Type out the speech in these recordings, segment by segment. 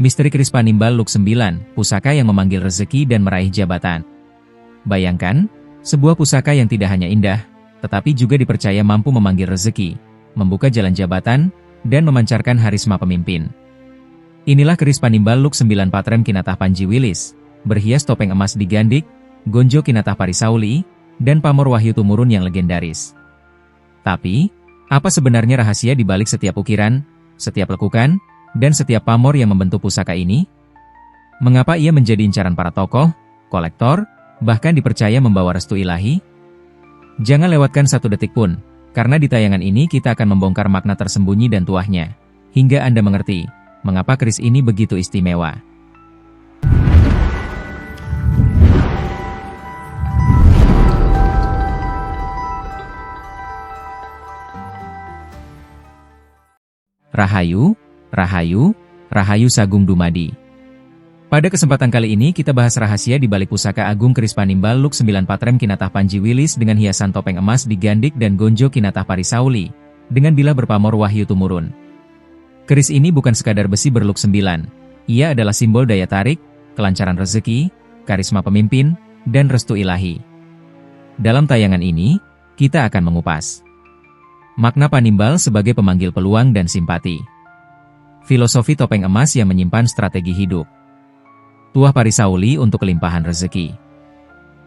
Misteri keris Panimbal Look 9, pusaka yang memanggil rezeki dan meraih jabatan. Bayangkan, sebuah pusaka yang tidak hanya indah, tetapi juga dipercaya mampu memanggil rezeki, membuka jalan jabatan, dan memancarkan harisma pemimpin. Inilah keris Panimbal Look 9 Patrem Kinatah Panji Wilis, berhias topeng emas digandik, gonjo Kinatah Parisauli, dan pamor Wahyu Tumurun yang legendaris. Tapi, apa sebenarnya rahasia di balik setiap ukiran, setiap lekukan, dan setiap pamor yang membentuk pusaka ini? Mengapa ia menjadi incaran para tokoh, kolektor, bahkan dipercaya membawa restu ilahi? Jangan lewatkan satu detik pun, karena di tayangan ini kita akan membongkar makna tersembunyi dan tuahnya, hingga Anda mengerti mengapa keris ini begitu istimewa. Rahayu, Rahayu, Rahayu Sagung Dumadi. Pada kesempatan kali ini kita bahas rahasia di balik pusaka agung keris Panimbal Look 9 Patrem Kinatah Panji Wilis dengan hiasan topeng emas digandik dan gonjo Kinatah Parisauli, dengan bilah berpamor Wahyu Tumurun. Keris ini bukan sekadar besi berlook 9, ia adalah simbol daya tarik, kelancaran rezeki, karisma pemimpin, dan restu ilahi. Dalam tayangan ini, kita akan mengupas makna Panimbal sebagai pemanggil peluang dan simpati, filosofi topeng emas yang menyimpan strategi hidup, tuah Parisauli untuk kelimpahan rezeki,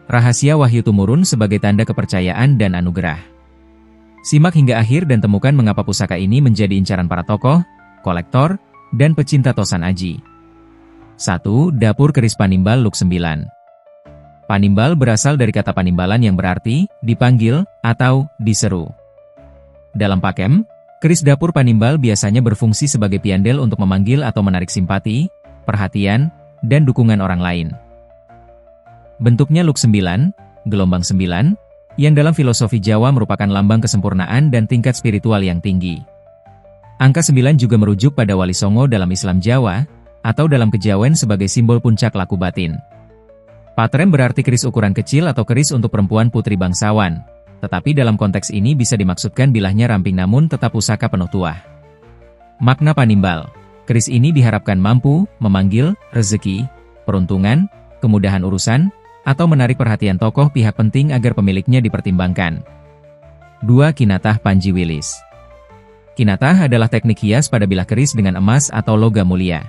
rahasia Wahyu Tumurun sebagai tanda kepercayaan dan anugerah. Simak hingga akhir dan temukan mengapa pusaka ini menjadi incaran para tokoh, kolektor, dan pecinta tosan aji. 1. Dapur keris Panimbal Look 9. Panimbal berasal dari kata panimbalan yang berarti dipanggil atau diseru. Dalam pakem, keris dapur Panimbal biasanya berfungsi sebagai piandel untuk memanggil atau menarik simpati, perhatian, dan dukungan orang lain. Bentuknya Look 9, gelombang 9, yang dalam filosofi Jawa merupakan lambang kesempurnaan dan tingkat spiritual yang tinggi. Angka 9 juga merujuk pada Wali Songo dalam Islam Jawa, atau dalam kejawen sebagai simbol puncak laku batin. Patrem berarti keris ukuran kecil atau keris untuk perempuan putri bangsawan, tetapi dalam konteks ini bisa dimaksudkan bilahnya ramping namun tetap pusaka penuh tuah. Makna Panimbal, keris ini diharapkan mampu memanggil rezeki, peruntungan, kemudahan urusan, atau menarik perhatian tokoh pihak penting agar pemiliknya dipertimbangkan. 2. Kinatah Panji Wilis. Kinatah adalah teknik hias pada bilah keris dengan emas atau logam mulia.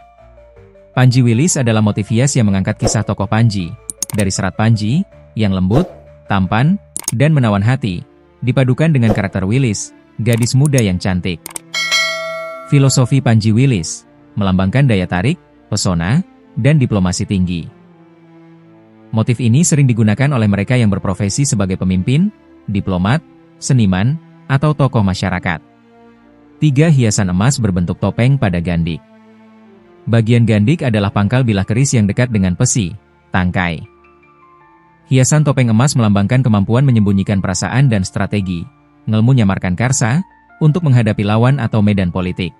Panji Wilis adalah motif hias yang mengangkat kisah tokoh Panji, dari serat Panji, yang lembut, tampan, dan menawan hati, dipadukan dengan karakter Wilis, gadis muda yang cantik. Filosofi Panji Wilis, melambangkan daya tarik, pesona, dan diplomasi tinggi. Motif ini sering digunakan oleh mereka yang berprofesi sebagai pemimpin, diplomat, seniman, atau tokoh masyarakat. 3. Hiasan emas berbentuk topeng pada gandik. Bagian gandik adalah pangkal bilah keris yang dekat dengan pesi, tangkai. Hiasan topeng emas melambangkan kemampuan menyembunyikan perasaan dan strategi, ngelmu nyamarkan karsa, untuk menghadapi lawan atau medan politik.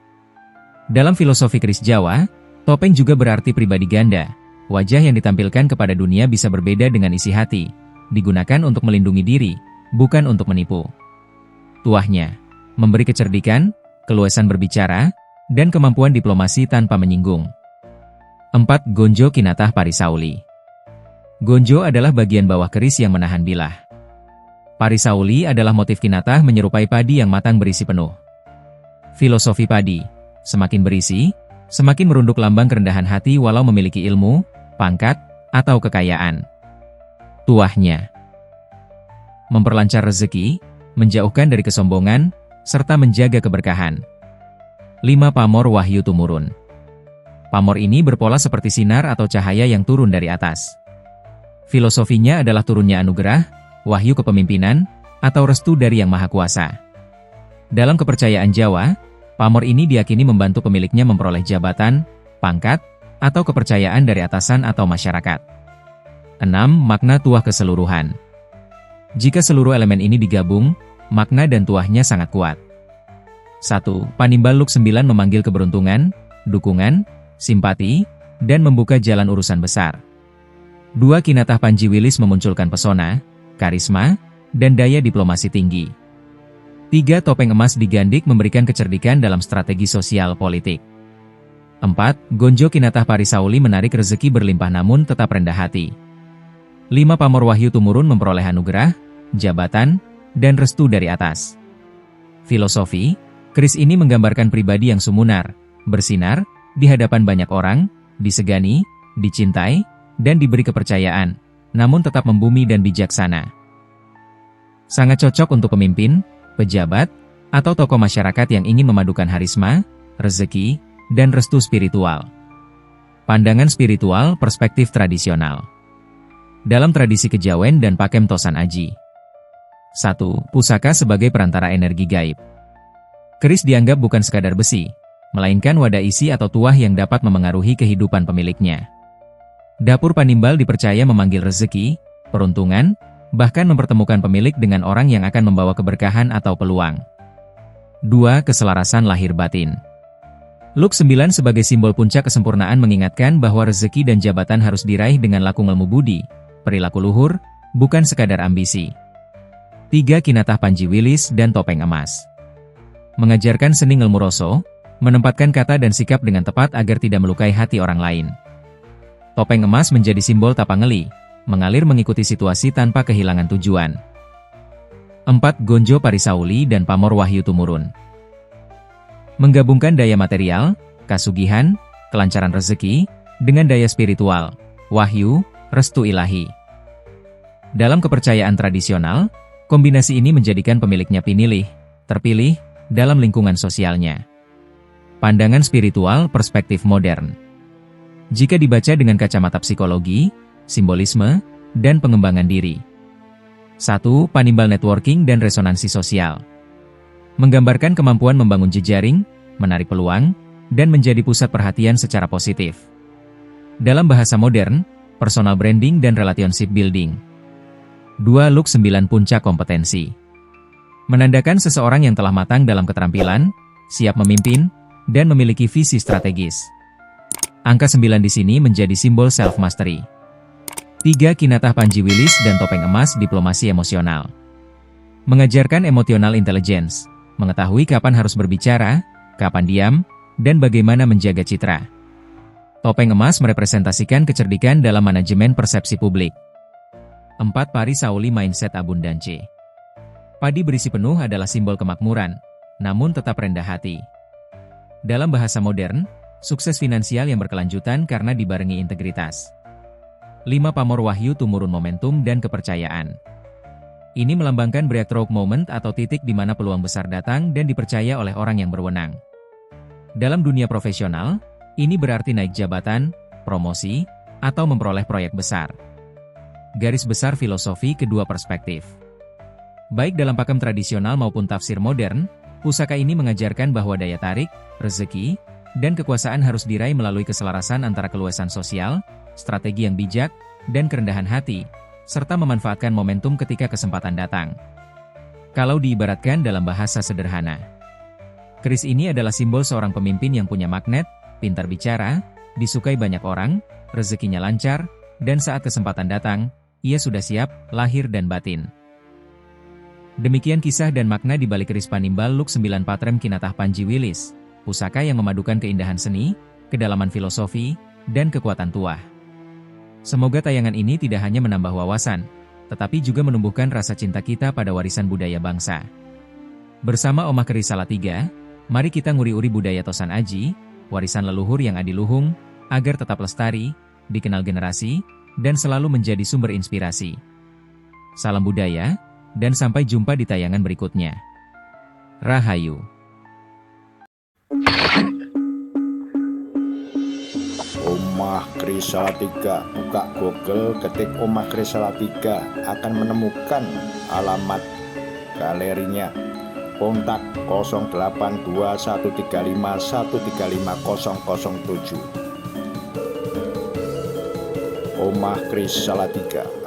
Dalam filosofi keris Jawa, topeng juga berarti pribadi ganda. Wajah yang ditampilkan kepada dunia bisa berbeda dengan isi hati, digunakan untuk melindungi diri, bukan untuk menipu. Tuahnya, memberi kecerdikan, keluasan berbicara, dan kemampuan diplomasi tanpa menyinggung. 4. Gonjo Kinatah Parisauli. Gonjo adalah bagian bawah keris yang menahan bilah. Parisauli adalah motif kinatah menyerupai padi yang matang berisi penuh. Filosofi padi, semakin berisi, semakin merunduk lambang kerendahan hati walau memiliki ilmu, pangkat, atau kekayaan. Tuahnya, memperlancar rezeki, menjauhkan dari kesombongan, serta menjaga keberkahan. 5. Pamor Wahyu Tumurun. Pamor ini berpola seperti sinar atau cahaya yang turun dari atas. Filosofinya adalah turunnya anugerah, wahyu kepemimpinan, atau restu dari Yang Maha Kuasa. Dalam kepercayaan Jawa, pamor ini diyakini membantu pemiliknya memperoleh jabatan, pangkat, atau kepercayaan dari atasan atau masyarakat. 6. Makna tuah keseluruhan. Jika seluruh elemen ini digabung, makna dan tuahnya sangat kuat. 1. Panimbal Look 9 memanggil keberuntungan, dukungan, simpati, dan membuka jalan urusan besar. 2. Kinatah Panji Wilis memunculkan pesona, karisma, dan daya diplomasi tinggi. 3. Topeng emas digandik memberikan kecerdikan dalam strategi sosial politik. 4. Gonjo Kinatah Parisauli menarik rezeki berlimpah namun tetap rendah hati. 5. Pamor Wahyu Tumurun memperoleh anugerah, jabatan, dan restu dari atas. Filosofi, keris ini menggambarkan pribadi yang sumunar, bersinar, di hadapan banyak orang, disegani, dicintai, dan diberi kepercayaan, namun tetap membumi dan bijaksana. Sangat cocok untuk pemimpin, pejabat, atau tokoh masyarakat yang ingin memadukan harisma, rezeki, dan restu spiritual. Pandangan spiritual perspektif tradisional. Dalam tradisi kejawen dan Pakem Tosan Aji. 1. Pusaka sebagai perantara energi gaib. Keris dianggap bukan sekadar besi, melainkan wadah isi atau tuah yang dapat memengaruhi kehidupan pemiliknya. Dapur Panimbal dipercaya memanggil rezeki, peruntungan, bahkan mempertemukan pemilik dengan orang yang akan membawa keberkahan atau peluang. 2. Keselarasan lahir batin. Luk 9 sebagai simbol puncak kesempurnaan mengingatkan bahwa rezeki dan jabatan harus diraih dengan laku ngelmu budi, perilaku luhur, bukan sekadar ambisi. 3. Kinatah Panji Wilis dan Topeng Emas. Mengajarkan seni ngelmu roso, menempatkan kata dan sikap dengan tepat agar tidak melukai hati orang lain. Topeng emas menjadi simbol tapangeli, mengalir mengikuti situasi tanpa kehilangan tujuan. 4. Gonjo Parisauli dan Pamor Wahyu Tumurun. Menggabungkan daya material, kasugihan, kelancaran rezeki, dengan daya spiritual, wahyu, restu ilahi. Dalam kepercayaan tradisional, kombinasi ini menjadikan pemiliknya pinilih, terpilih, dalam lingkungan sosialnya. Pandangan spiritual perspektif modern. Jika dibaca dengan kacamata psikologi, simbolisme, dan pengembangan diri. 1. Panimbal networking dan resonansi sosial. Menggambarkan kemampuan membangun jejaring, menarik peluang, dan menjadi pusat perhatian secara positif. Dalam bahasa modern, personal branding dan relationship building. 2. Luk 9 puncak kompetensi. Menandakan seseorang yang telah matang dalam keterampilan, siap memimpin, dan memiliki visi strategis. Angka 9 di sini menjadi simbol self-mastery. 3. Kinatah Panji Wilis dan Topeng Emas diplomasi emosional. Mengajarkan emotional intelligence, mengetahui kapan harus berbicara, kapan diam, dan bagaimana menjaga citra. Topeng emas merepresentasikan kecerdikan dalam manajemen persepsi publik. 4. Parisauli mindset abundance. Padi berisi penuh adalah simbol kemakmuran, namun tetap rendah hati. Dalam bahasa modern, sukses finansial yang berkelanjutan karena dibarengi integritas. 5. Pamor Wahyu Tumurun momentum dan kepercayaan. Ini melambangkan breakthrough moment atau titik di mana peluang besar datang dan dipercaya oleh orang yang berwenang. Dalam dunia profesional, ini berarti naik jabatan, promosi, atau memperoleh proyek besar. Garis besar filosofi kedua perspektif. Baik dalam pakem tradisional maupun tafsir modern, pusaka ini mengajarkan bahwa daya tarik, rezeki, dan kekuasaan harus diraih melalui keselarasan antara keluasan sosial, strategi yang bijak, dan kerendahan hati, serta memanfaatkan momentum ketika kesempatan datang. Kalau diibaratkan dalam bahasa sederhana, keris ini adalah simbol seorang pemimpin yang punya magnet, pintar bicara, disukai banyak orang, rezekinya lancar, dan saat kesempatan datang, ia sudah siap, lahir dan batin. Demikian kisah dan makna di balik keris Panimbal Luk 9 Patrem Kinatah Panji Wilis, pusaka yang memadukan keindahan seni, kedalaman filosofi, dan kekuatan tuah. Semoga tayangan ini tidak hanya menambah wawasan, tetapi juga menumbuhkan rasa cinta kita pada warisan budaya bangsa. Bersama Omah Keris Salatiga, mari kita nguri-uri budaya Tosan Aji, warisan leluhur yang adiluhung, agar tetap lestari, dikenal generasi, dan selalu menjadi sumber inspirasi. Salam budaya, dan sampai jumpa di tayangan berikutnya. Rahayu. Omah Keris Salatiga, buka Google, ketik Omah Keris Salatiga, akan menemukan alamat galerinya. Kontak 082135135007. Omah Keris Salatiga.